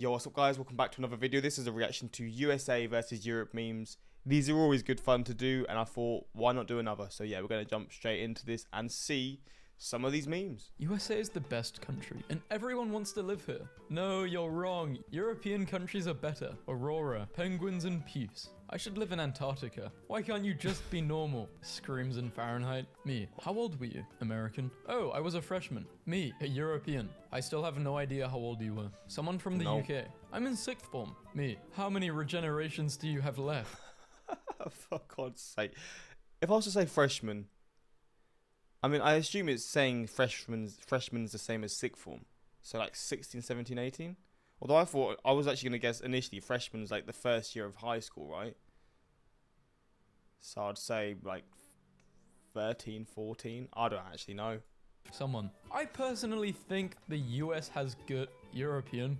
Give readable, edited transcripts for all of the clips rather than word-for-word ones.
Yo, what's up guys, welcome back to another video. This is a reaction to USA versus Europe memes. These are always good fun to do and I thought why not do another. So yeah, we're going to jump straight into this and see some of these memes. USA is the best country and everyone wants to live here. No, you're wrong. European countries are better. Aurora, penguins and peace. I should live in Antarctica. Why can't you just be normal? Screams in Fahrenheit. Me. How old were you? American. Oh, I was a freshman. Me, a European. I still have no idea how old you were. Someone from the UK. I'm in 6th form. Me. How many regenerations do you have left? For God's sake. If I was to say freshman, I mean, I assume it's saying freshman's the same as 6th form. So like 16, 17, 18? Although I thought, I was actually going to guess initially freshman's like the first year of high school, right? So I'd say like 13, 14. I don't actually know. Someone. I personally think the US has good European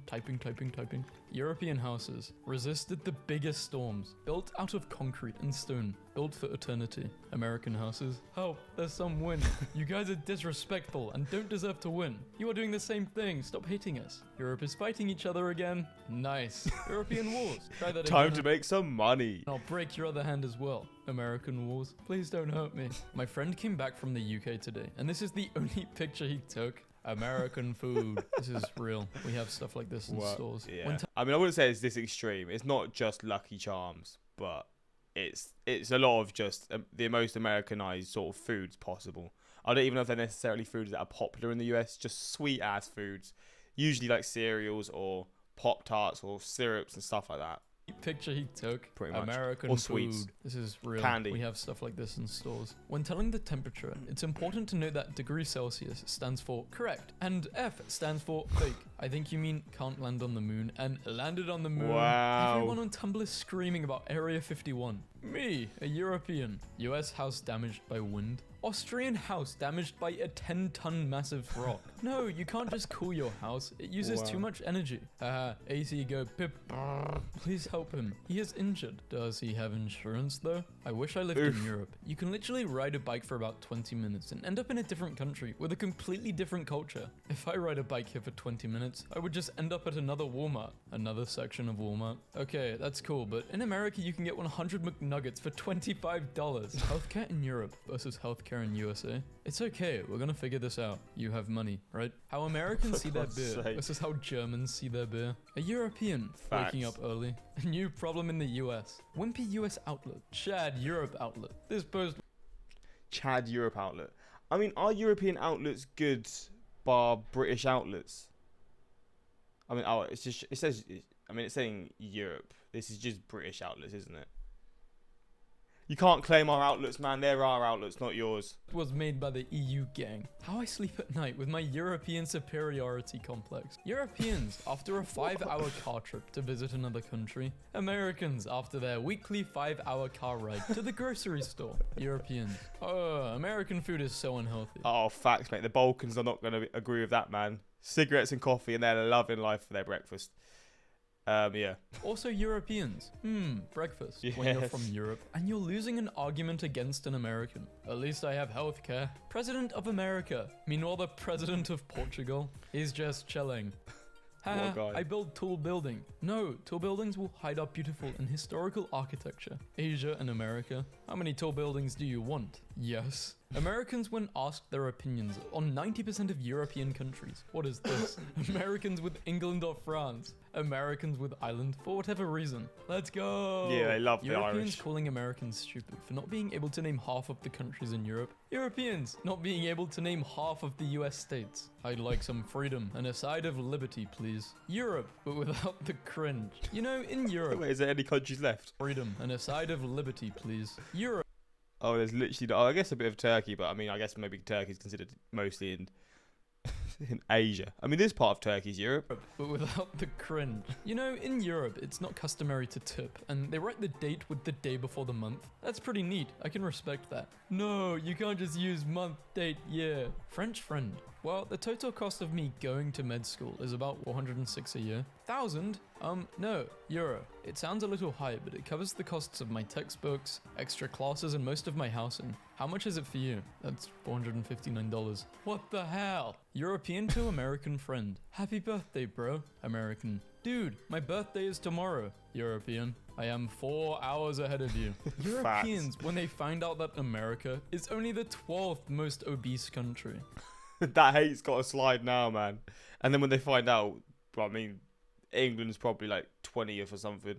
European houses resisted the biggest storms, built out of concrete and stone, built for eternity. American houses. Help, there's some wind. You guys are disrespectful and don't deserve to win. You are doing the same thing, stop hating us. Europe is fighting each other again. Nice. European wars. Try that Time again. to make some money. I'll break your other hand as well. American wars. Please don't hurt me. My friend came back from the UK today, and this is the only picture he took. American food. This is real. We have stuff like this in stores. Yeah. I mean, I wouldn't say it's this extreme. It's not just Lucky Charms, but it's a lot of just the most Americanized sort of foods possible. I don't even know if they're necessarily foods that are popular in the US. Just sweet ass foods, usually like cereals or Pop-Tarts or syrups and stuff like that. Picture he took. Pretty much. American or food. Sweets. This is real. Candy. We have stuff like this in stores. When telling the temperature, it's important to note that degree Celsius stands for correct and F stands for fake. I think you mean can't land on the moon and landed on the moon. Wow. Everyone on Tumblr is screaming about Area 51. Me, a European. US house damaged by wind. Austrian house damaged by a 10-ton massive rock. No, you can't just cool your house. It uses too much energy. AC go pip. Please help him. He is injured. Does he have insurance though? I wish I lived in Europe. You can literally ride a bike for about 20 minutes and end up in a different country with a completely different culture. If I ride a bike here for 20 minutes, I would just end up at another Walmart. Another section of Walmart. Okay, that's cool, but in America you can get 100 McNuggets for $25. Healthcare in Europe versus healthcare in USA. It's okay, we're gonna figure this out. You have money, right? How Americans see their beer versus how Germans see their beer. A European waking up early. A new problem in the US. Wimpy US outlet. Chad Europe outlet. This post. Chad Europe outlet. I mean, are European outlets good bar British outlets? I mean, oh, it's just, it says, I mean, it's saying Europe. This is just British outlets, isn't it? You can't claim our outlets, man. They're our outlets, not yours. Was made by the EU gang. How I sleep at night with my European superiority complex. Europeans after a 5-hour car trip to visit another country. Americans after their weekly 5-hour car ride to the grocery store. Europeans. Oh, American food is so unhealthy. Oh, facts, mate. The Balkans are not going to agree with that, man. Cigarettes and coffee and they're loving life for their breakfast. Yeah. Also Europeans. Breakfast. Yes. When you're from Europe and you're losing an argument against an American. At least I have healthcare. President of America. Meanwhile, the president of Portugal is just chilling. I build tall building. No, tall buildings will hide our beautiful and historical architecture. Asia and America. How many tall buildings do you want? Yes. Americans when asked their opinions on 90% of European countries. What is this? Americans with England or France. Americans with Ireland for whatever reason. Let's go. Yeah, they love the Europeans Irish. calling Americans stupid for not being able to name half of the countries in Europe. Europeans not being able to name half of the US states. I'd like some freedom and a side of liberty, please. Europe, but without the cringe. You know, in Europe. Wait, is there any countries left? Freedom and a side of liberty, please. Europe. Oh, there's literally, I guess a bit of Turkey, but I mean, I guess maybe Turkey's considered mostly in in Asia. I mean, this part of Turkey's Europe. But without the cringe. You know, in Europe, it's not customary to tip, and they write the date with the day before the month. That's pretty neat. I can respect that. No, you can't just use month, date, year. French friend. Well, the total cost of me going to med school is about 406 a year. 1,000? No, euro. It sounds a little high, but it covers the costs of my textbooks, extra classes, and most of my housing. How much is it for you? That's $459. What the hell? European European to American friend. Happy birthday, bro. American. Dude, my birthday is tomorrow. European. I am 4 hours ahead of you. Europeans, when they find out that America is only the 12th most obese country. That hate's got to slide now, man. And then when they find out, well, I mean, England's probably like 20th or something.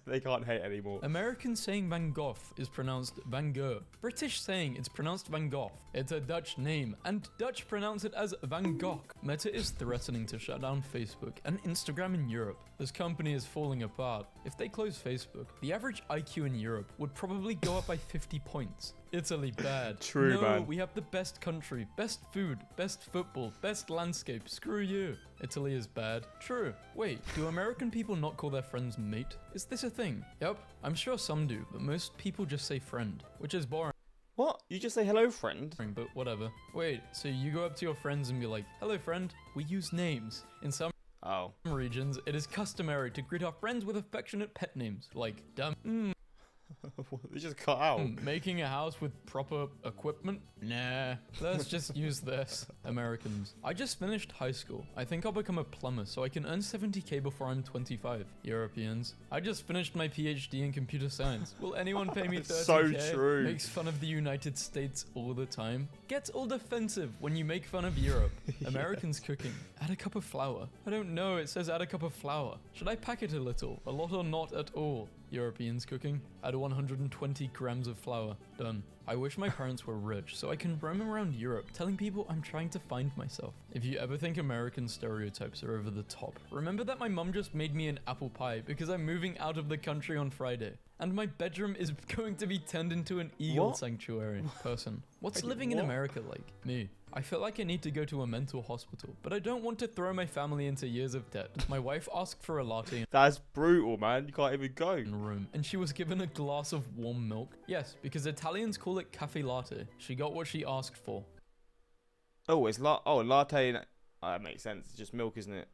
They can't hate anymore. Americans saying Van Gogh is pronounced Van Gogh. British saying it's pronounced Van Gogh. It's a Dutch name, and Dutch pronounce it as Van Gogh. Meta is threatening to shut down Facebook and Instagram in Europe. This company is falling apart. If they close Facebook, the average IQ in Europe would probably go up by 50 points. Italy bad. True, no, man. We have the best country, best food, best football, best landscape. Screw you. Italy is bad. True. Wait, do American people not call their friends mate? Is this a thing? Yep, I'm sure some do, but most people just say friend, which is boring. What? You just say hello, friend? But whatever. Wait, so you go up to your friends and be like, hello friend, we use names. In some regions, it is customary to greet our friends with affectionate pet names, like dumb. They just cut out. Making a house with proper equipment? Nah, let's just use this. Americans. I just finished high school. I think I'll become a plumber so I can earn 70k before I'm 25. Europeans. I just finished my PhD in computer science. Will anyone pay me 30k? So true. Makes fun of the United States all the time. Gets all defensive when you make fun of Europe. Americans cooking. Add a cup of flour. I don't know, it says add a cup of flour. Should I pack it a little? A lot or not at all? Europeans cooking. Add 120 grams of flour. Done. I wish my parents were rich so I can roam around Europe telling people I'm trying to find myself. If you ever think American stereotypes are over the top, remember that my mum just made me an apple pie because I'm moving out of the country on Friday. And my bedroom is going to be turned into an eagle sanctuary. Person. What's living in America like? Me. I feel like I need to go to a mental hospital, but I don't want to throw my family into years of debt. My wife asked for a latte That's brutal, man. You can't even go. in the room, and she was given a glass of warm milk. Yes, because Italians call it cafe latte. She got what she asked for. Oh, it's latte. That makes sense. It's just milk, isn't it?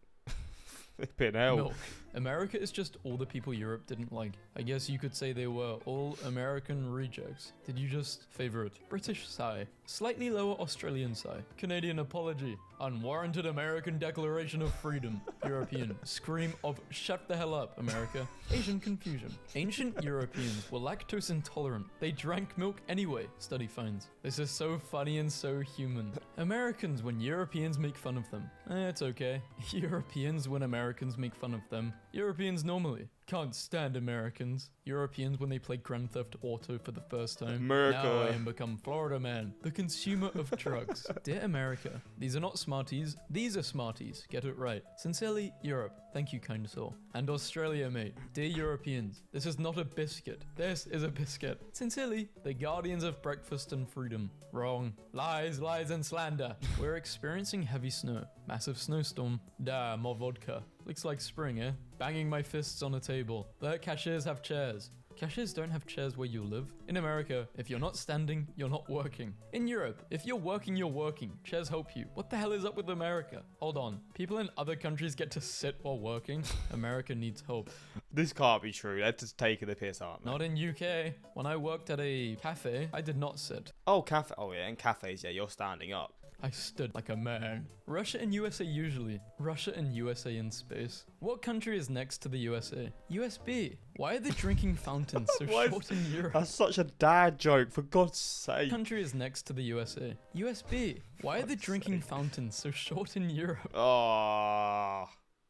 Flipping hell. Milk. America is just all the people Europe didn't like. I guess you could say they were all American rejects. Did you just favorite? British sigh. Slightly lower Australian sigh. Canadian apology. Unwarranted American Declaration of Freedom. European. Scream of shut the hell up, America. Asian confusion. Ancient Europeans were lactose intolerant. They drank milk anyway, study finds. This is so funny and so human. Americans when Europeans make fun of them. It's okay. Europeans when Americans make fun of them. Europeans normally. Can't stand Americans. Europeans when they play Grand Theft Auto for the first time. America. Now I am become Florida man, the consumer of drugs. Dear America, these are not smarties, these are smarties. Get it right. Sincerely, Europe. Thank you, kind soul. And Australia, mate. Dear Europeans, this is not a biscuit. This is a biscuit. Sincerely, the guardians of breakfast and freedom. Wrong. Lies, lies, and slander. We're experiencing heavy snow. Massive snowstorm. Da, more vodka. Looks like spring, eh? Banging my fists on a table. The cashiers have chairs. Cashiers don't have chairs where you live. In America, if you're not standing, you're not working. In Europe, if you're working, you're working. Chairs help you. What the hell is up with America? Hold on. People in other countries get to sit while working. America needs help. This can't be true. They're just taking the piss out, man. Not in UK. When I worked at a cafe, I did not sit. Oh, cafe. Oh, yeah. In cafes, yeah, you're standing up. I stood like a man. Russia and USA usually. Russia and USA in space. What country is next to the USA? USB. Why are the drinking fountains so short in Europe? That's such a dad joke, for God's sake. What country is next to the USA? USB. Why are the drinking fountains so short in Europe? Oh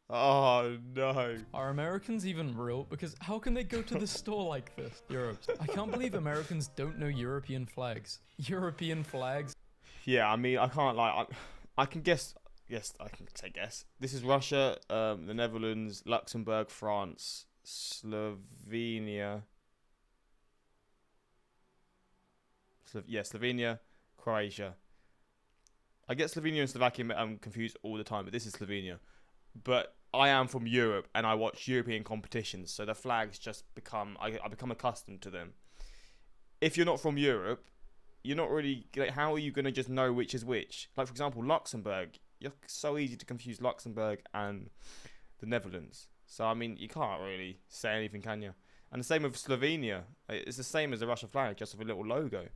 no. Are Americans even real? Because how can they go to the store like this? Europe. I can't believe Americans don't know European flags. European flags. Yeah, I mean, I can't lie. I can guess. Yes, I can say guess. This is Russia, the Netherlands, Luxembourg, France, Slovenia. Slovenia, Croatia. I get Slovenia and Slovakia confused all the time, but this is Slovenia. But I am from Europe, and I watch European competitions, so the flags just become... I become accustomed to them. If you're not from Europe... You're not really... Like, how are you going to just know which is which? Like, for example, Luxembourg. You're so easy to confuse Luxembourg and the Netherlands. So, I mean, you can't really say anything, can you? And the same with Slovenia. It's the same as the Russian flag, just with a little logo.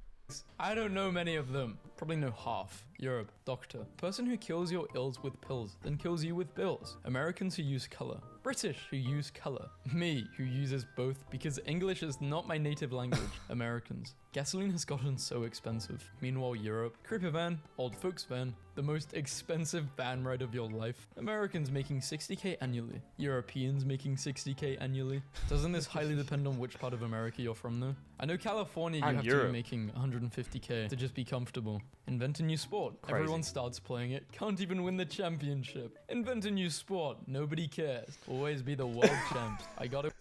I don't know many of them. Probably know half. Europe, doctor. Person who kills your ills with pills, then kills you with bills. Americans who use color. British who use color. Me who uses both because English is not my native language. Americans. Gasoline has gotten so expensive. Meanwhile, Europe, creeper van, old folks van, the most expensive van ride of your life. Americans making 60k annually. Europeans making 60k annually. Doesn't this highly depend on which part of America you're from though? I know California, you And have Europe. to be making 150k to just be comfortable. Invent a new sport. Crazy. Everyone starts playing it. Can't even win the championship. Invent a new sport. Nobody cares. Always be the world champs. I gotta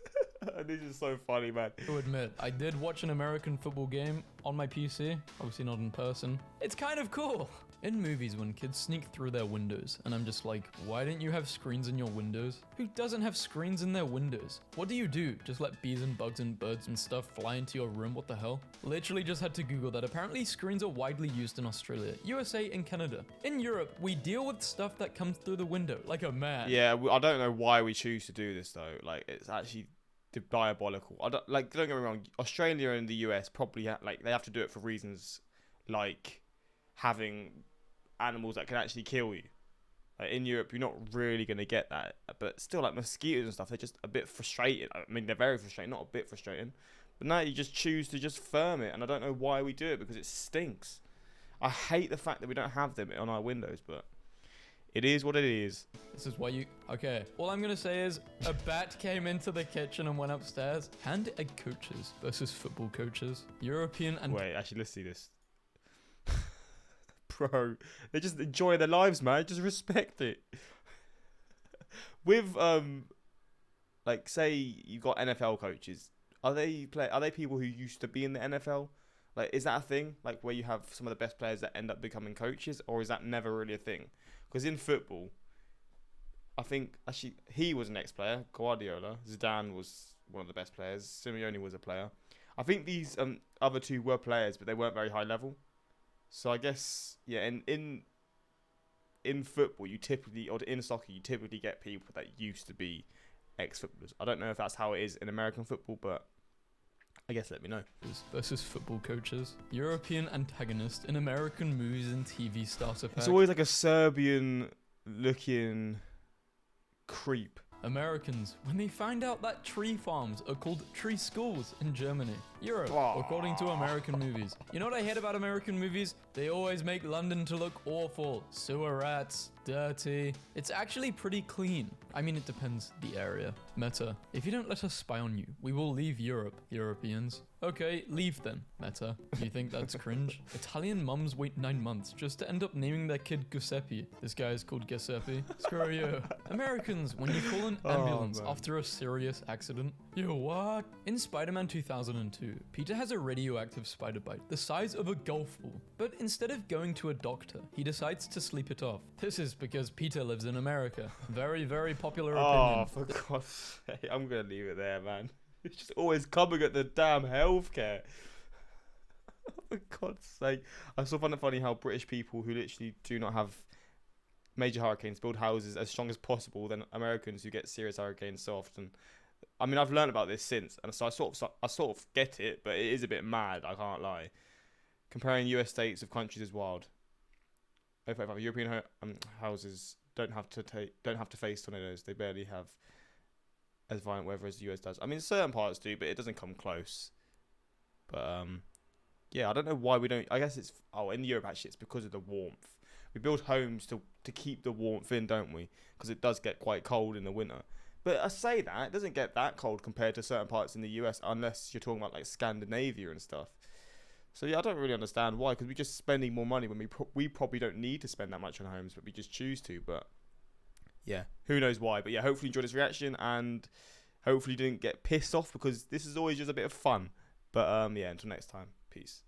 This is so funny, man. admit, I did watch an American football game on my PC. Obviously not in person. It's kind of cool. In movies, when kids sneak through their windows, and I'm just like, why don't you have screens in your windows? Who doesn't have screens in their windows? What do? Just let bees and bugs and birds and stuff fly into your room? What the hell? Literally just had to Google that. Apparently screens are widely used in Australia, USA, and Canada. In Europe, we deal with stuff that comes through the window, like a man. Yeah, I don't know why we choose to do this though. Like, it's actually diabolical. Don't get me wrong. Australia and the US probably they have to do it for reasons like having animals that can actually kill you. Like in Europe, you're not really gonna get that. But still, like mosquitoes and stuff, they're just a bit frustrating. I mean, they're very frustrating, not a bit frustrating. But now you just choose to just firm it, and I don't know why we do it because it stinks. I hate the fact that we don't have them on our windows, but it is what it is. This is why you... Okay, all I'm gonna say is a bat came into the kitchen and went upstairs. Hand-egg coaches versus football coaches. European and... Wait, actually, let's see this. Bro, they just enjoy their lives, man. Just respect it. With like say you got NFL coaches, are they people who used to be in the NFL? Like, is that a thing? Like where you have some of the best players that end up becoming coaches, or is that never really a thing? Because in football, I think actually he was an ex-player. Guardiola, Zidane was one of the best players. Simeone was a player. I think these other two were players, but they weren't very high level. So I guess, yeah, in football, you typically, or in soccer, you typically get people that used to be ex-footballers. I don't know if that's how it is in American football, but I guess let me know. versus football coaches. European antagonist in American movies and TV starter pack. It's always like a Serbian-looking creep. Americans, when they find out that tree farms are called tree schools in Germany. Europe, Oh. according to American movies. You know what I hate about American movies? They always make London to look awful. Sewer rats, dirty. It's actually pretty clean. I mean, it depends the area. Meta, if you don't let us spy on you, we will leave Europe, Europeans. Okay, leave then, Meta. You think that's cringe? Italian mums wait 9 months just to end up naming their kid Giuseppe. This guy is called Giuseppe. Screw you. Americans, when you call an ambulance man. after a serious accident. You what? In Spider-Man 2002, Peter has a radioactive spider bite the size of a golf ball. But instead of going to a doctor, he decides to sleep it off. This is because Peter lives in America. Very, very popular Oh, opinion. for God's sake. I'm going to leave it there, man. It's just always coming at the damn healthcare. For God's sake. I still find it funny how British people who literally do not have major hurricanes build houses as strong as possible than Americans who get serious hurricanes so often. I mean, I've learned about this since, and so I sort of get it, but it is a bit mad, I can't lie. Comparing US states of countries is wild. European houses don't have to face tornadoes. They barely have as violent weather as the US does. I mean, certain parts do, but it doesn't come close. But yeah, I don't know why we don't. I guess it's in Europe actually, it's because of the warmth. We build homes to keep the warmth in, don't we? Because it does get quite cold in the winter. But I say that it doesn't get that cold compared to certain parts in the US, unless you're talking about like Scandinavia and stuff. So yeah, I don't really understand why, because we're just spending more money when we probably don't need to spend that much on homes, but we just choose to. But yeah, who knows why? But yeah, hopefully you enjoyed this reaction, and hopefully you didn't get pissed off, because this is always just a bit of fun. But yeah, until next time, peace.